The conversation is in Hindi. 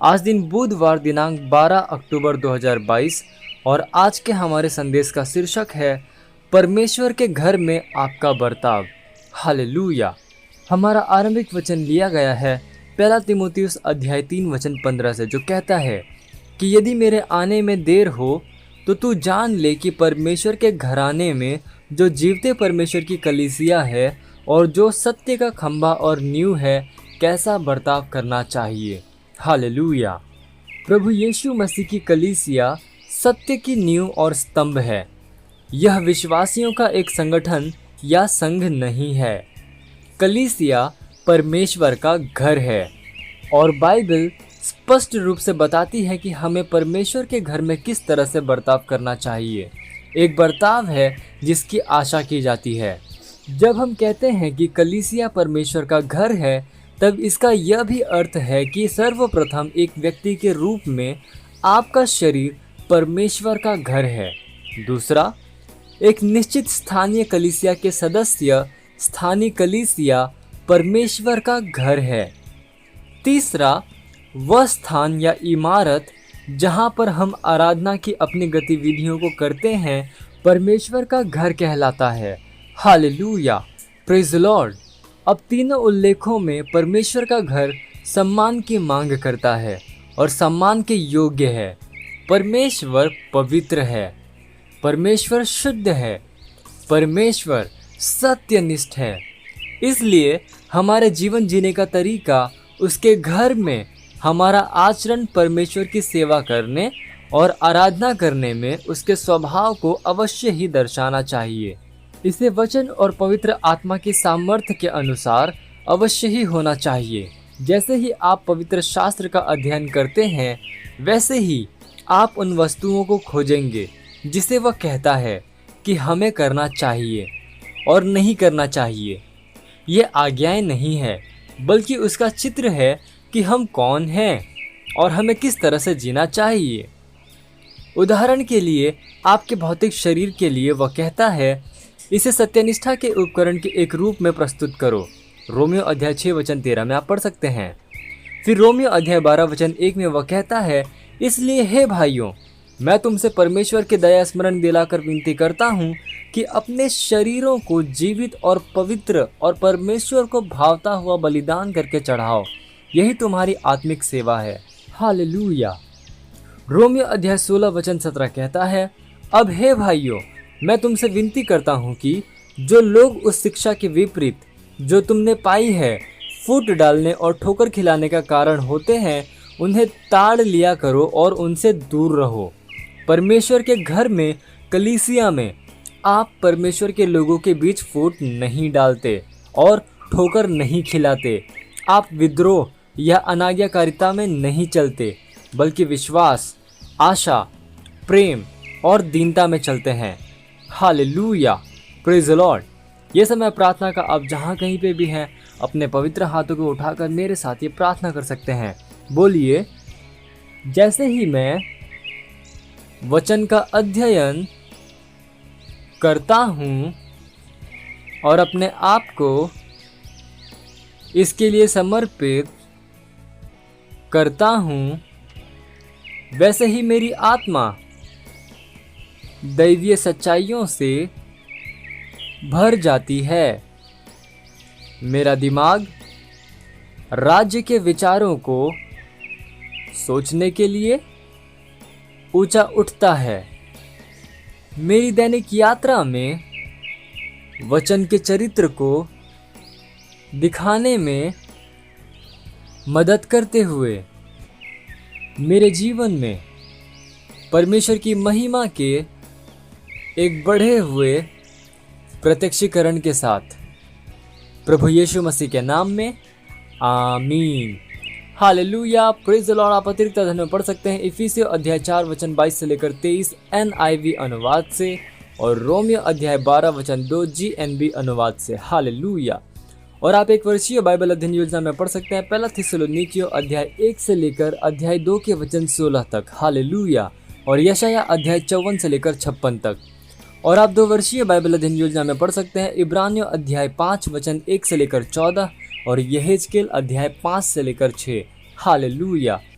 आज दिन बुधवार दिनांक 12 अक्टूबर 2022 और आज के हमारे संदेश का शीर्षक है परमेश्वर के घर में आपका बर्ताव। हालेलुया। हमारा आरंभिक वचन लिया गया है पहला तीमुथियुस अध्याय 3 वचन 15 से, जो कहता है कि यदि मेरे आने में देर हो तो तू जान ले कि परमेश्वर के घराने में जो जीवते परमेश्वर की कलीसिया है और जो सत्य का खंभा और नींव है, कैसा बर्ताव करना चाहिए। हालेलुया। प्रभु यीशु मसीह की कलीसिया सत्य की नींव और स्तंभ है। यह विश्वासियों का एक संगठन या संघ नहीं है। कलीसिया परमेश्वर का घर है और बाइबल स्पष्ट रूप से बताती है कि हमें परमेश्वर के घर में किस तरह से बर्ताव करना चाहिए। एक बर्ताव है जिसकी आशा की जाती है। जब हम कहते हैं कि कलीसिया परमेश्वर का घर है, तब इसका यह भी अर्थ है कि सर्वप्रथम एक व्यक्ति के रूप में आपका शरीर परमेश्वर का घर है। दूसरा, एक निश्चित स्थानीय कलीसिया के सदस्य स्थानीय कलीसिया परमेश्वर का घर है। तीसरा, वह स्थान या इमारत जहां पर हम आराधना की अपनी गतिविधियों को करते हैं, परमेश्वर का घर कहलाता है। Hallelujah, praise the Lord. अब तीनों उल्लेखों में परमेश्वर का घर सम्मान की मांग करता है और सम्मान के योग्य है। परमेश्वर पवित्र है, परमेश्वर शुद्ध है, परमेश्वर सत्यनिष्ठ है। इसलिए हमारे जीवन जीने का तरीका, उसके घर में हमारा आचरण परमेश्वर की सेवा करने और आराधना करने में उसके स्वभाव को अवश्य ही दर्शाना चाहिए। इसे वचन और पवित्र आत्मा की सामर्थ्य के अनुसार अवश्य ही होना चाहिए। जैसे ही आप पवित्र शास्त्र का अध्ययन करते हैं, वैसे ही आप उन वस्तुओं को खोजेंगे जिसे वह कहता है कि हमें करना चाहिए और नहीं करना चाहिए। ये आज्ञाएं नहीं है, बल्कि उसका चित्र है कि हम कौन हैं और हमें किस तरह से जीना चाहिए। उदाहरण के लिए, आपके भौतिक शरीर के लिए वह कहता है, इसे सत्यनिष्ठा के उपकरण के एक रूप में प्रस्तुत करो। रोमियो अध्याय 6 वचन 13 में आप पढ़ सकते हैं। फिर रोमियो अध्याय 12 वचन 1 में वह कहता है, इसलिए हे भाइयों, मैं तुमसे परमेश्वर के दया स्मरण दिलाकर विनती करता हूँ कि अपने शरीरों को जीवित और पवित्र और परमेश्वर को भावता हुआ बलिदान करके चढ़ाओ, यही तुम्हारी आत्मिक सेवा है। हालेलुया। रोमियो अध्याय 16 वचन 17 कहता है, अब हे भाइयों, मैं तुमसे विनती करता हूँ कि जो लोग उस शिक्षा के विपरीत जो तुमने पाई है, फूट डालने और ठोकर खिलाने का कारण होते हैं, उन्हें ताड़ लिया करो और उनसे दूर रहो। परमेश्वर के घर में, कलीसिया में, आप परमेश्वर के लोगों के बीच फूट नहीं डालते और ठोकर नहीं खिलाते। आप विद्रोह या अनाज्ञाकारिता में नहीं चलते, बल्कि विश्वास, आशा, प्रेम और दीनता में चलते हैं। Hallelujah, praise the Lord. ये समय प्रार्थना का आप जहाँ कहीं पे भी हैं, अपने पवित्र हाथों को उठाकर मेरे साथ ये प्रार्थना कर सकते हैं। बोलिए, जैसे ही मैं वचन का अध्ययन करता हूँ और अपने आप को इसके लिए समर्पित करता हूँ, वैसे ही मेरी आत्मा दैवीय सच्चाइयों से भर जाती है। मेरा दिमाग राज्य के विचारों को सोचने के लिए ऊंचा उठता है। मेरी दैनिक यात्रा में वचन के चरित्र को दिखाने में मदद करते हुए मेरे जीवन में परमेश्वर की महिमा के एक बढ़े हुए प्रत्यक्षीकरण के साथ, प्रभु यीशु मसीह के नाम में, आमीन। Hallelujah, praise the Lord. आप अतिरिक्त अध्ययन में पढ़ सकते हैं इफिसियों अध्याय 4 वचन 22 से लेकर 23 NIV अनुवाद से और रोमियो अध्याय 12 वचन 2 GNB अनुवाद से। हालेलुया। और आप एक वर्षीय बाइबल अध्ययन योजना में पढ़ सकते हैं पहला थिस्सलुनीकियों अध्याय 1 से लेकर अध्याय 2 के वचन 16 तक। हालेलुया। और यशायाह अध्याय 54 से लेकर 56 तक। और आप 2 वर्षीय बाइबल अध्ययन योजना में पढ़ सकते हैं इब्रानियों अध्याय 5 वचन 1 से लेकर 14 और यहेजकेल अध्याय 5 से लेकर 6। हालेलुया।